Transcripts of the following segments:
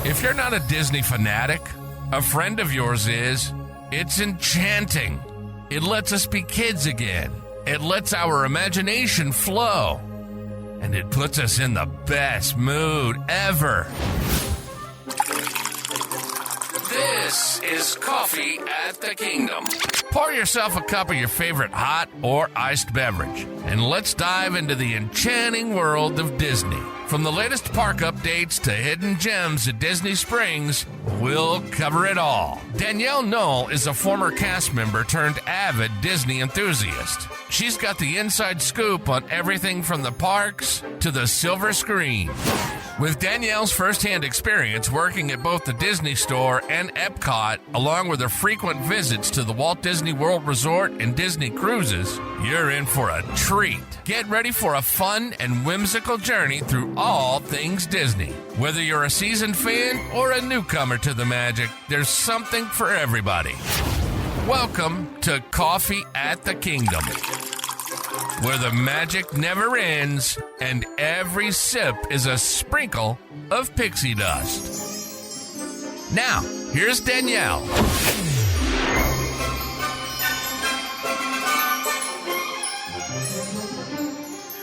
If you're not a Disney fanatic, a friend of yours is. It's enchanting. It lets us be kids again. It lets our imagination flow. And it puts us in the best mood ever. This is Coffee at the Kingdom. Pour yourself a cup of your favorite hot or iced beverage, and let's dive into the enchanting world of Disney. From the latest park updates to hidden gems at Disney Springs, we'll cover it all. Danielle Knoll is a former cast member turned avid Disney enthusiast. She's got the inside scoop on everything from the parks to the silver screen. With Danielle's firsthand experience working at both the Disney Store and Epcot, along with her frequent visits to the Walt Disney World Resort and Disney Cruises, you're in for a treat. Get ready for a fun and whimsical journey through all things Disney. Whether you're a seasoned fan or a newcomer to the magic, there's something for everybody. Welcome to Coffee at the Kingdom, where the magic never ends and every sip is a sprinkle of pixie dust. Now, here's Danielle.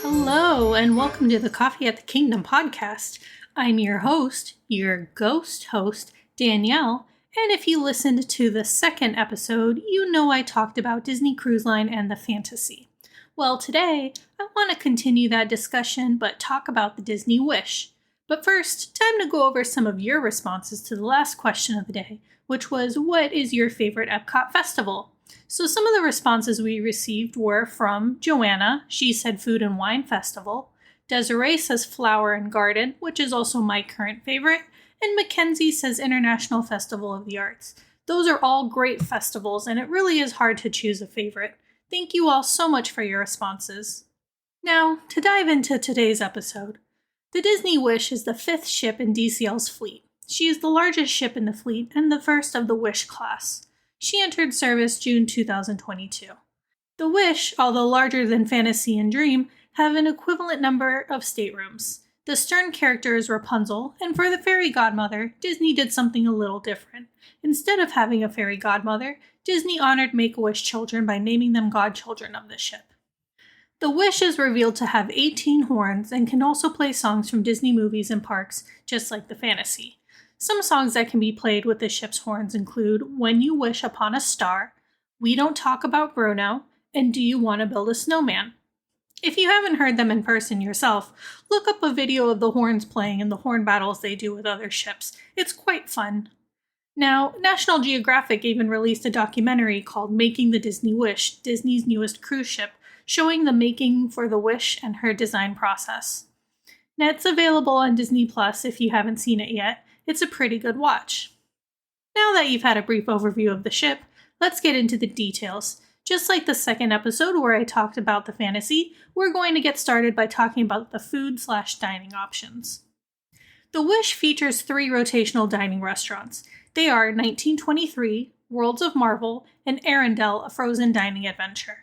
Hello, and welcome to the Coffee at the Kingdom podcast. I'm your host, your ghost host, Danielle, and if you listened to the second episode, you know I talked about Disney Cruise Line and the fantasy. Well, today, I want to continue that discussion, but talk about the Disney Wish. But first, time to go over some of your responses to the last question of the day, which was, what is your favorite Epcot festival? So some of the responses we received were from Joanna. She said Food and Wine Festival. Desiree says Flower and Garden, which is also my current favorite. And Mackenzie says International Festival of the Arts. Those are all great festivals, and it really is hard to choose a favorite. Thank you all so much for your responses. Now, to dive into today's episode. The Disney Wish is the fifth ship in DCL's fleet. She is the largest ship in the fleet and the first of the Wish class. She entered service June 2022. The Wish, although larger than Fantasy and Dream, have an equivalent number of staterooms. The stern character is Rapunzel, and for the fairy godmother, Disney did something a little different. Instead of having a fairy godmother, Disney honored Make-A-Wish children by naming them godchildren of the ship. The Wish is revealed to have 18 horns and can also play songs from Disney movies and parks, just like the Fantasy. Some songs that can be played with the ship's horns include When You Wish Upon a Star, We Don't Talk About Bruno, and Do You Want to Build a Snowman? If you haven't heard them in person yourself, look up a video of the horns playing in the horn battles they do with other ships. It's quite fun. Now, National Geographic even released a documentary called Making the Disney Wish, Disney's newest cruise ship, showing the making for the Wish and her design process. Now, it's available on Disney Plus if you haven't seen it yet. It's a pretty good watch. Now that you've had a brief overview of the ship, let's get into the details. Just like the second episode where I talked about the fantasy, we're going to get started by talking about the food/dining options. The Wish features 3 rotational dining restaurants. They are 1923, Worlds of Marvel, and Arendelle, a frozen dining adventure.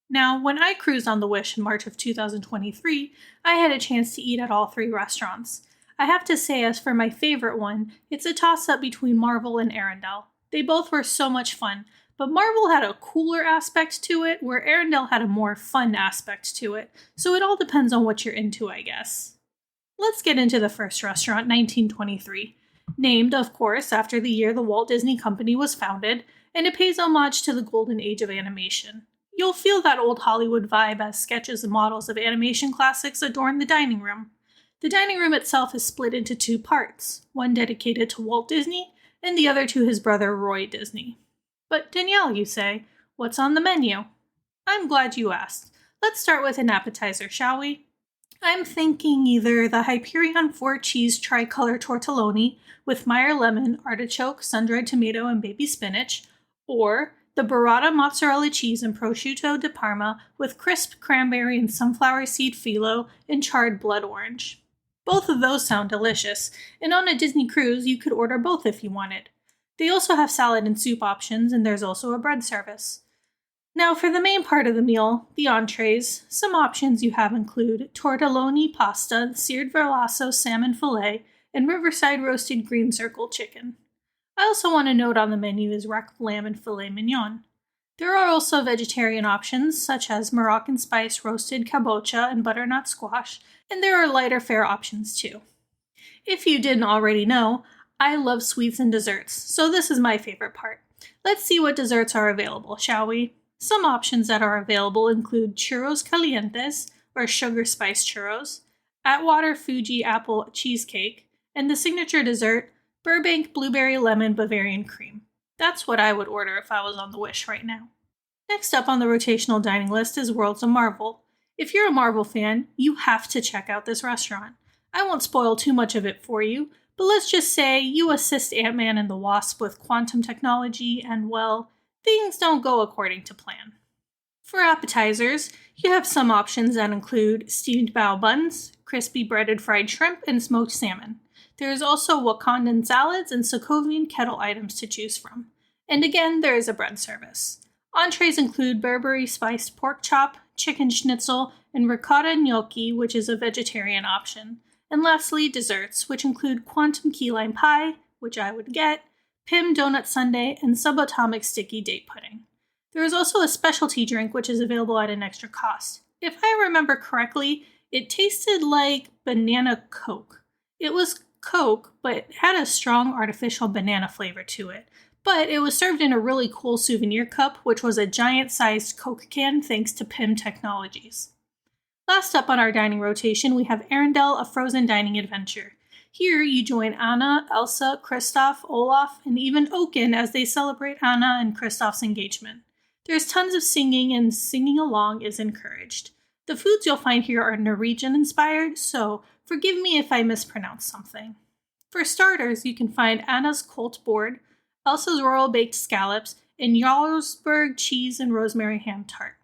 Now, when I cruised on the Wish in March of 2023, I had a chance to eat at all 3 restaurants. I have to say, as for my favorite one, it's a toss-up between Marvel and Arendelle. They both were so much fun, but Marvel had a cooler aspect to it, where Arendelle had a more fun aspect to it, so it all depends on what you're into, I guess. Let's get into the first restaurant, 1923. Named, of course, after the year the Walt Disney Company was founded, and it pays homage to the golden age of animation. You'll feel that old Hollywood vibe as sketches and models of animation classics adorn the dining room. The dining room itself is split into 2 parts, one dedicated to Walt Disney, and the other to his brother Roy Disney. But Danielle, you say, what's on the menu? I'm glad you asked. Let's start with an appetizer, shall we? I'm thinking either the Hyperion 4-cheese tricolor tortelloni with Meyer lemon, artichoke, sun-dried tomato, and baby spinach, or the burrata mozzarella cheese and prosciutto di Parma with crisp cranberry and sunflower seed phyllo and charred blood orange. Both of those sound delicious, and on a Disney cruise you could order both if you wanted. They also have salad and soup options, and there's also a bread service. Now for the main part of the meal, the entrees, some options you have include tortelloni pasta, seared verlasso salmon fillet, and Riverside roasted green circle chicken. I also want to note on the menu is rack of lamb and filet mignon. There are also vegetarian options such as Moroccan spice roasted kabocha and butternut squash, and there are lighter fare options too. If you didn't already know, I love sweets and desserts, so this is my favorite part. Let's see what desserts are available, shall we? Some options that are available include churros calientes, or sugar spice churros, Atwater Fuji apple cheesecake, and the signature dessert, Burbank blueberry lemon Bavarian cream. That's what I would order if I was on the Wish right now. Next up on the rotational dining list is Worlds of Marvel. If you're a Marvel fan, you have to check out this restaurant. I won't spoil too much of it for you, but let's just say you assist Ant-Man and the Wasp with quantum technology and, well, things don't go according to plan. For appetizers, you have some options that include steamed bao buns, crispy breaded fried shrimp, and smoked salmon. There is also Wakandan salads and Sokovian kettle items to choose from. And again, there is a bread service. Entrees include Burberry spiced pork chop, chicken schnitzel, and ricotta gnocchi, which is a vegetarian option. And lastly, desserts, which include quantum key lime pie, which I would get, Pim donut sundae, and subatomic sticky date pudding. There is also a specialty drink, which is available at an extra cost. If I remember correctly, it tasted like banana Coke. It was Coke, but had a strong artificial banana flavor to it. But it was served in a really cool souvenir cup, which was a giant-sized Coke can thanks to Pim Technologies. Last up on our dining rotation, we have Arendelle, a frozen dining adventure. Here, you join Anna, Elsa, Kristoff, Olaf, and even Oaken as they celebrate Anna and Kristoff's engagement. There's tons of singing, and singing along is encouraged. The foods you'll find here are Norwegian-inspired, so forgive me if I mispronounce something. For starters, you can find Anna's Colt board, Elsa's Royal Baked Scallops, and Jarlsberg cheese and rosemary ham tart.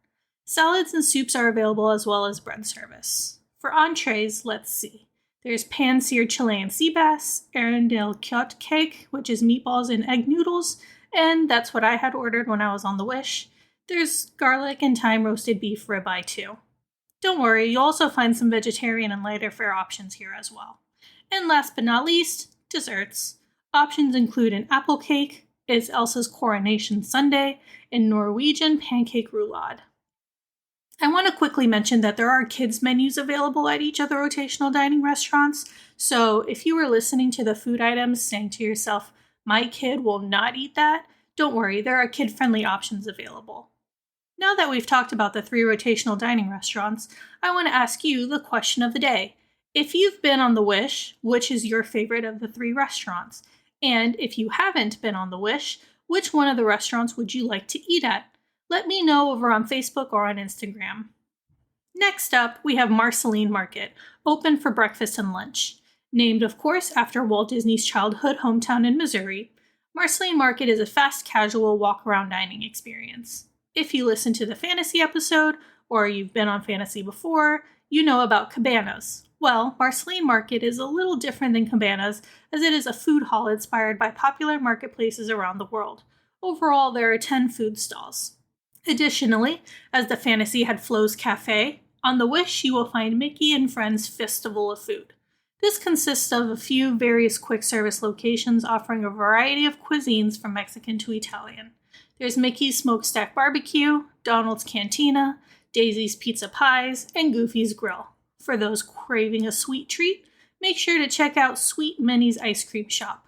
Salads and soups are available as well as bread service. For entrees, let's see. There's pan-seared Chilean sea bass, Arendelle kjøtt cake, which is meatballs and egg noodles, and that's what I had ordered when I was on the Wish. There's garlic and thyme roasted beef ribeye too. Don't worry, you'll also find some vegetarian and lighter fare options here as well. And last but not least, desserts. Options include an apple cake, is Elsa's coronation sundae, and Norwegian pancake roulade. I want to quickly mention that there are kids' menus available at each of the rotational dining restaurants, so if you were listening to the food items saying to yourself, my kid will not eat that, don't worry, there are kid-friendly options available. Now that we've talked about the 3 rotational dining restaurants, I want to ask you the question of the day. If you've been on the Wish, which is your favorite of the 3 restaurants? And if you haven't been on the Wish, which one of the restaurants would you like to eat at? Let me know over on Facebook or on Instagram. Next up, we have Marceline Market, open for breakfast and lunch. Named, of course, after Walt Disney's childhood hometown in Missouri, Marceline Market is a fast casual walk-around dining experience. If you listen to the fantasy episode, or you've been on fantasy before, you know about cabanas. Well, Marceline Market is a little different than cabanas, as it is a food hall inspired by popular marketplaces around the world. Overall, there are 10 food stalls. Additionally, as the fantasy had Flo's Cafe, on the Wish you will find Mickey and Friends Festival of Food. This consists of a few various quick service locations offering a variety of cuisines from Mexican to Italian. There's Mickey's Smokestack Barbecue, Donald's Cantina, Daisy's Pizza Pies, and Goofy's Grill. For those craving a sweet treat, make sure to check out Sweet Minnie's Ice Cream Shop.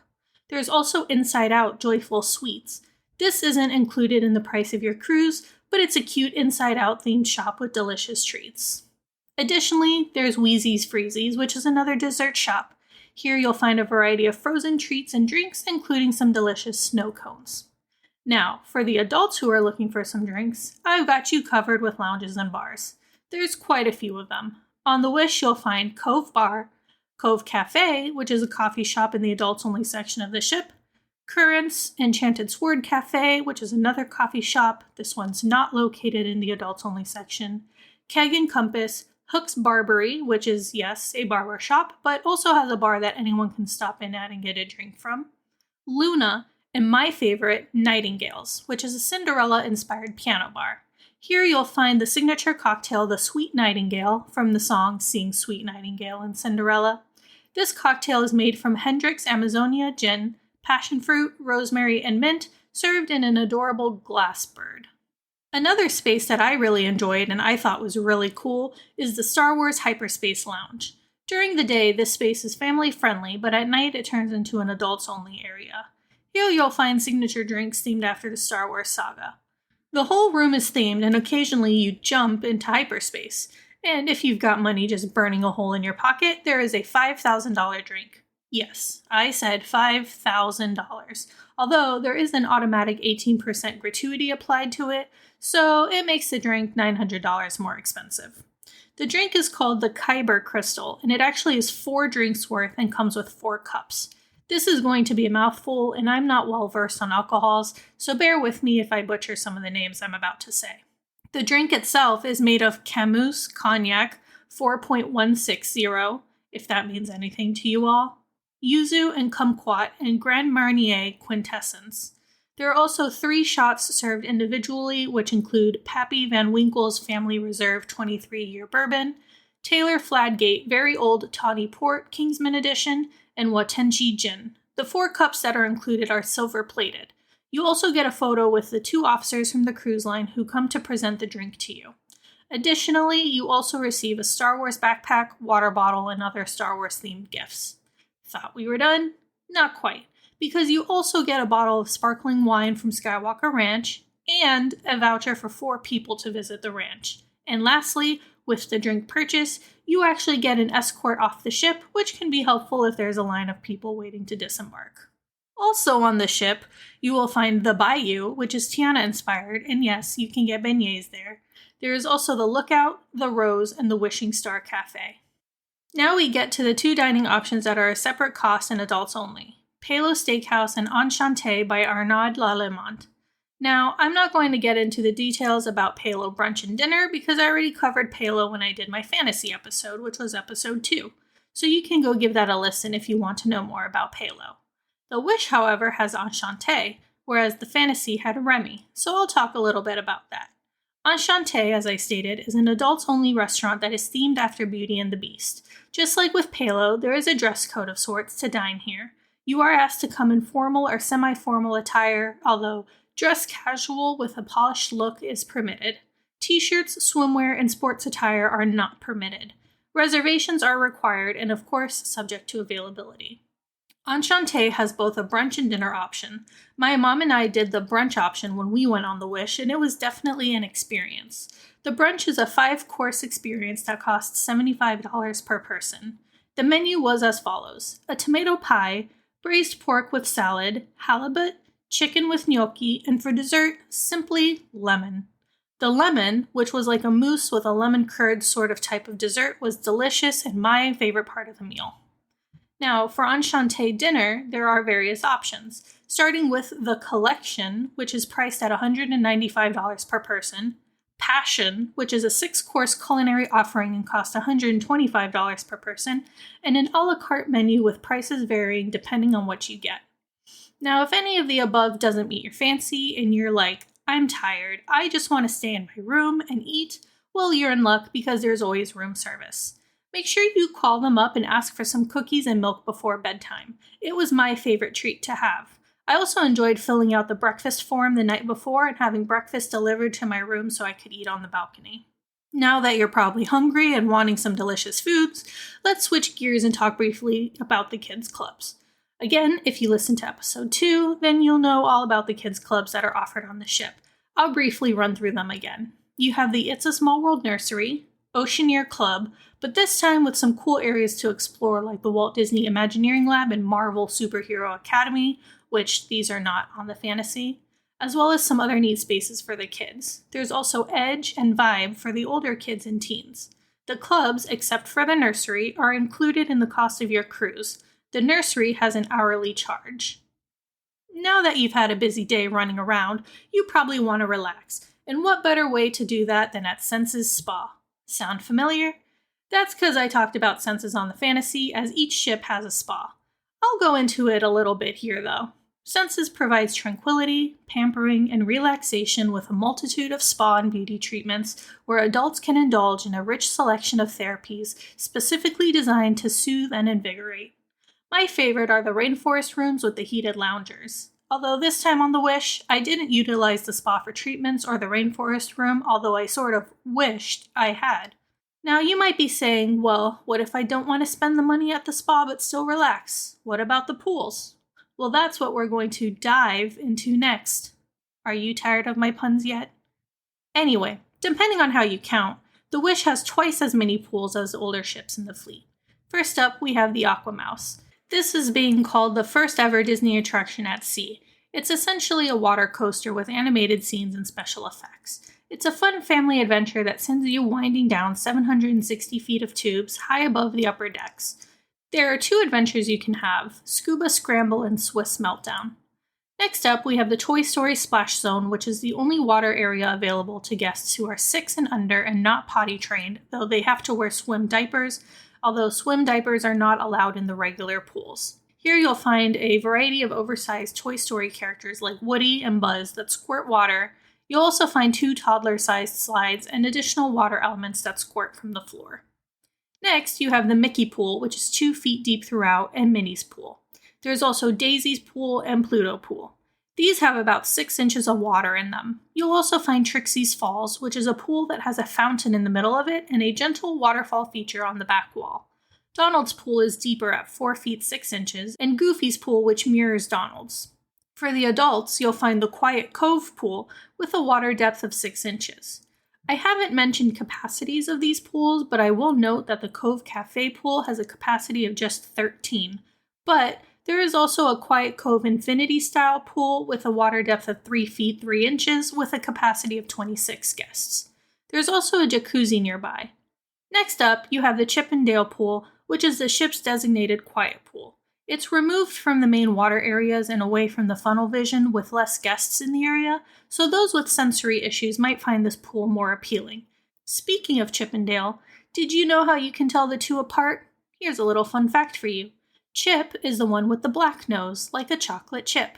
There's also Inside Out Joyful Sweets. This isn't included in the price of your cruise, but it's a cute Inside Out themed shop with delicious treats. Additionally, there's Wheezy's Freezies, which is another dessert shop. Here you'll find a variety of frozen treats and drinks, including some delicious snow cones. Now, for the adults who are looking for some drinks, I've got you covered with lounges and bars. There's quite a few of them. On the Wish, you'll find Cove Bar, Cove Cafe, which is a coffee shop in the adults-only section of the ship, Currents, Enchanted Sword Cafe, which is another coffee shop. This one's not located in the adults-only section, Keg and Compass, Hook's Barbery, which is, yes, a barber shop, but also has a bar that anyone can stop in at and get a drink from, Luna, and my favorite, Nightingales, which is a Cinderella-inspired piano bar. Here you'll find the signature cocktail, the Sweet Nightingale, from the song Sing Sweet Nightingale in Cinderella, This cocktail is made from Hendrick's Amazonia gin, passion fruit, rosemary, and mint, served in an adorable glass bird. Another space that I really enjoyed and I thought was really cool is the Star Wars Hyperspace Lounge. During the day, this space is family-friendly, but at night it turns into an adults-only area. Here you'll find signature drinks themed after the Star Wars saga. The whole room is themed, and occasionally you jump into hyperspace. And if you've got money just burning a hole in your pocket, there is a $5,000 drink. Yes, I said $5,000. Although there is an automatic 18% gratuity applied to it, so it makes the drink $900 more expensive. The drink is called the Kyber Crystal, and it actually is 4 drinks worth and comes with 4 cups. This is going to be a mouthful, and I'm not well versed on alcohols, so bear with me if I butcher some of the names I'm about to say. The drink itself is made of Camus Cognac 4.160, if that means anything to you all, Yuzu and Kumquat, and Grand Marnier Quintessence. There are also 3 shots served individually, which include Pappy Van Winkle's Family Reserve 23-year bourbon, Taylor Fladgate Very Old Tawny Port Kingsman Edition, and Watenchi Gin. The 4 cups that are included are silver-plated. You also get a photo with the 2 officers from the cruise line who come to present the drink to you. Additionally, you also receive a Star Wars backpack, water bottle, and other Star Wars-themed gifts. Thought we were done? Not quite, because you also get a bottle of sparkling wine from Skywalker Ranch and a voucher for 4 people to visit the ranch. And lastly, with the drink purchase, you actually get an escort off the ship, which can be helpful if there's a line of people waiting to disembark. Also on the ship, you will find the Bayou, which is Tiana inspired, and yes, you can get beignets there. There is also the Lookout, the Rose, and the Wishing Star Cafe. Now we get to the 2 dining options that are a separate cost and adults only. Palo Steakhouse and Enchanté by Arnaud Lallemant. Now, I'm not going to get into the details about Palo brunch and dinner because I already covered Palo when I did my fantasy episode, which was episode 2. So you can go give that a listen if you want to know more about Palo. The Wish, however, has Enchanté, whereas the fantasy had Remy, so I'll talk a little bit about that. Enchanté, as I stated, is an adults-only restaurant that is themed after Beauty and the Beast. Just like with Palo, there is a dress code of sorts to dine here. You are asked to come in formal or semi-formal attire, although dress casual with a polished look is permitted. T-shirts, swimwear, and sports attire are not permitted. Reservations are required and, of course, subject to availability. Enchanté has both a brunch and dinner option. My mom and I did the brunch option when we went on the Wish, and it was definitely an experience. The brunch is a 5-course experience that costs $75 per person. The menu was as follows: a tomato pie, braised pork with salad, halibut, chicken with gnocchi, and for dessert, simply lemon. The lemon, which was like a mousse with a lemon curd sort of type of dessert, was delicious and my favorite part of the meal. Now, for Enchanté dinner, there are various options, starting with the Collection, which is priced at $195 per person, Passion, which is a 6-course culinary offering and costs $125 per person, and an a la carte menu with prices varying depending on what you get. Now, if any of the above doesn't meet your fancy and you're like, I'm tired, I just want to stay in my room and eat, well, you're in luck because there's always room service. Make sure you call them up and ask for some cookies and milk before bedtime. It was my favorite treat to have. I also enjoyed filling out the breakfast form the night before and having breakfast delivered to my room so I could eat on the balcony. Now that you're probably hungry and wanting some delicious foods, let's switch gears and talk briefly about the kids' clubs. Again, if you listen to episode 2, then you'll know all about the kids' clubs that are offered on the ship. I'll briefly run through them again. You have the It's a Small World Nursery, Oceaneer Club, but this time with some cool areas to explore like the Walt Disney Imagineering Lab and Marvel Superhero Academy, which these are not on the fantasy, as well as some other neat spaces for the kids. There's also Edge and Vibe for the older kids and teens. The clubs, except for the nursery, are included in the cost of your cruise. The nursery has an hourly charge. Now that you've had a busy day running around, you probably want to relax, and what better way to do that than at Senses Spa? Sound familiar? That's because I talked about Senses on the fantasy, as each ship has a spa. I'll go into it a little bit here though. Senses provides tranquility, pampering, and relaxation with a multitude of spa and beauty treatments where adults can indulge in a rich selection of therapies specifically designed to soothe and invigorate. My favorite are the rainforest rooms with the heated loungers. Although this time on the Wish, I didn't utilize the spa for treatments or the rainforest room, although I sort of wished I had. Now you might be saying, well, what if I don't want to spend the money at the spa but still relax? What about the pools? Well, that's what we're going to dive into next. Are you tired of my puns yet? Anyway, depending on how you count, the Wish has twice as many pools as older ships in the fleet. First up, we have the Aquamouse. This is being called the first ever Disney attraction at sea. It's essentially a water coaster with animated scenes and special effects. It's a fun family adventure that sends you winding down 760 feet of tubes high above the upper decks. There are 2 adventures you can have, Scuba Scramble and Swiss Meltdown. Next up, we have the Toy Story Splash Zone, which is the only water area available to guests who are 6 and under and not potty trained, though they have to wear swim diapers, although swim diapers are not allowed in the regular pools. Here you'll find a variety of oversized Toy Story characters like Woody and Buzz that squirt water. You'll also find 2 toddler-sized slides and additional water elements that squirt from the floor. Next, you have the Mickey Pool, which is 2 feet deep throughout, and Minnie's Pool. There's also Daisy's Pool and Pluto Pool. These have about 6 inches of water in them. You'll also find Trixie's Falls, which is a pool that has a fountain in the middle of it and a gentle waterfall feature on the back wall. Donald's Pool is deeper at 4 feet 6 inches, and Goofy's Pool, which mirrors Donald's. For the adults, you'll find the Quiet Cove Pool with a water depth of 6 inches. I haven't mentioned capacities of these pools, but I will note that the Cove Cafe pool has a capacity of just 13. But there is also a Quiet Cove Infinity style pool with a water depth of 3 feet 3 inches with a capacity of 26 guests. There's also a jacuzzi nearby. Next up, you have the Chip 'n Dale Pool, which is the ship's designated quiet pool. It's removed from the main water areas and away from the funnel vision with less guests in the area, so those with sensory issues might find this pool more appealing. Speaking of Chip 'n Dale, did you know how you can tell the 2 apart? Here's a little fun fact for you. Chip is the one with the black nose, like a chocolate chip.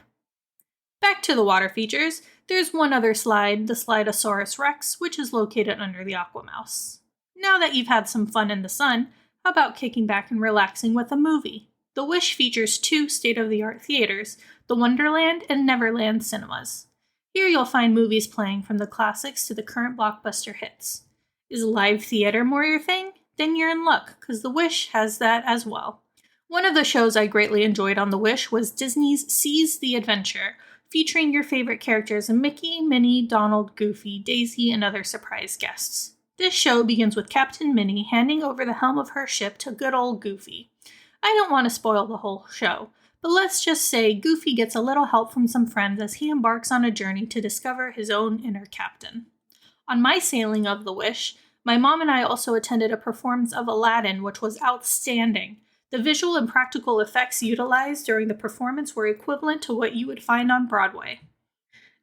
Back to the water features, there's one other slide, the Slidosaurus Rex, which is located under the Aquamouse. Now that you've had some fun in the sun, how about kicking back and relaxing with a movie? The Wish features 2 state-of-the-art theaters, the Wonderland and Neverland cinemas. Here you'll find movies playing from the classics to the current blockbuster hits. Is live theater more your thing? Then you're in luck, because the Wish has that as well. One of the shows I greatly enjoyed on the Wish was Disney's Seize the Adventure, featuring your favorite characters Mickey, Minnie, Donald, Goofy, Daisy, and other surprise guests. This show begins with Captain Minnie handing over the helm of her ship to good old Goofy. I don't want to spoil the whole show, but let's just say Goofy gets a little help from some friends as he embarks on a journey to discover his own inner captain. On my sailing of the Wish, my mom and I also attended a performance of Aladdin, which was outstanding. The visual and practical effects utilized during the performance were equivalent to what you would find on Broadway.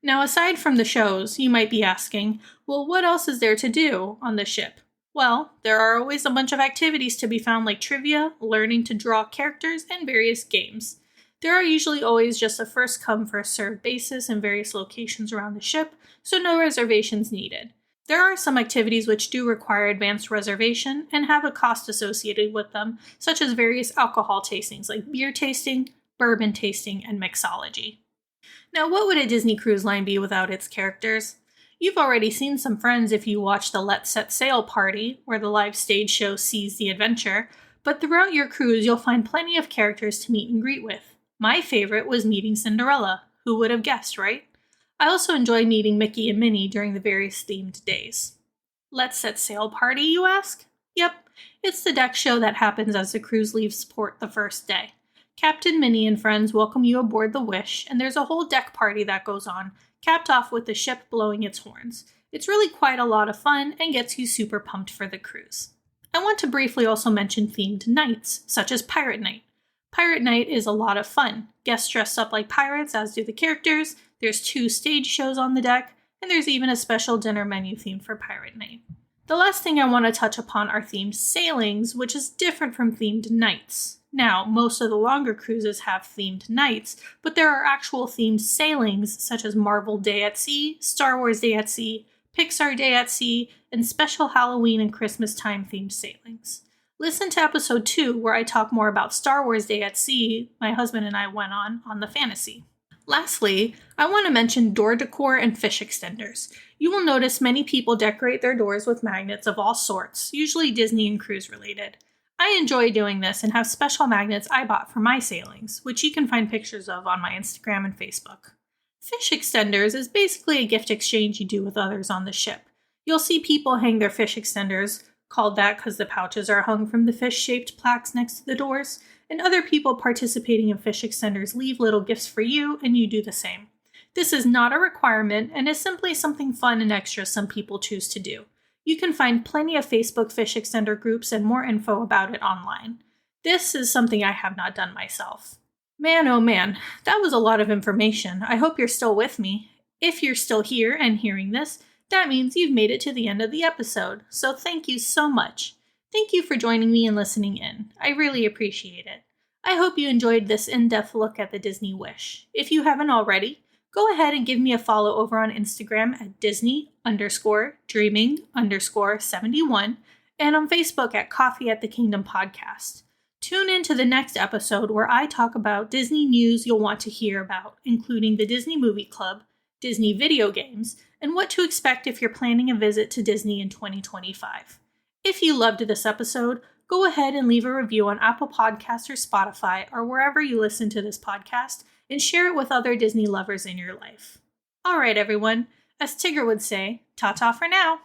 Now, aside from the shows, you might be asking, well, what else is there to do on the ship? Well, there are always a bunch of activities to be found like trivia, learning to draw characters, and various games. There are usually always just a first come first served basis in various locations around the ship, so no reservations needed. There are some activities which do require advanced reservation and have a cost associated with them, such as various alcohol tastings like beer tasting, bourbon tasting, and mixology. Now, what would a Disney cruise line be without its characters? You've already seen some friends if you watched the Let's Set Sail party, where the live stage show Seize the Adventure, but throughout your cruise you'll find plenty of characters to meet and greet with. My favorite was meeting Cinderella. Who would have guessed, right? I also enjoy meeting Mickey and Minnie during the various themed days. Let's Set Sail party, you ask? Yep, it's the deck show that happens as the cruise leaves port the first day. Captain Minnie and friends welcome you aboard the Wish, and there's a whole deck party that goes on, capped off with the ship blowing its horns. It's really quite a lot of fun and gets you super pumped for the cruise. I want to briefly also mention themed nights, such as Pirate Night. Pirate Night is a lot of fun. Guests dress up like pirates, as do the characters. There's 2 stage shows on the deck, and there's even a special dinner menu themed for Pirate Night. The last thing I want to touch upon are themed sailings, which is different from themed nights. Now, most of the longer cruises have themed nights, but there are actual themed sailings such as Marvel Day at Sea, Star Wars Day at Sea, Pixar Day at Sea, and special Halloween and Christmas time themed sailings. Listen to episode 2 where I talk more about Star Wars Day at Sea my husband and I went on the Fantasy. Lastly, I want to mention door decor and fish extenders. You will notice many people decorate their doors with magnets of all sorts, usually Disney and cruise related. I enjoy doing this and have special magnets I bought for my sailings, which you can find pictures of on my Instagram and Facebook. Fish extenders is basically a gift exchange you do with others on the ship. You'll see people hang their fish extenders, called that because the pouches are hung from the fish-shaped plaques next to the doors, and other people participating in fish extenders leave little gifts for you, and you do the same. This is not a requirement, and is simply something fun and extra some people choose to do. You can find plenty of Facebook fish extender groups and more info about it online. This is something I have not done myself. Man, oh man, that was a lot of information. I hope you're still with me. If you're still here and hearing this, that means you've made it to the end of the episode, so thank you so much. Thank you for joining me and listening in. I really appreciate it. I hope you enjoyed this in-depth look at the Disney Wish. If you haven't already, go ahead and give me a follow over on Instagram at Disney_dreaming_71 and on Facebook at Coffee at the Kingdom Podcast. Tune in to the next episode where I talk about Disney news you'll want to hear about, including the Disney Movie Club, Disney video games, and what to expect if you're planning a visit to Disney in 2025. If you loved this episode, go ahead and leave a review on Apple Podcasts or Spotify or wherever you listen to this podcast and share it with other Disney lovers in your life. All right, everyone. As Tigger would say, ta-ta for now.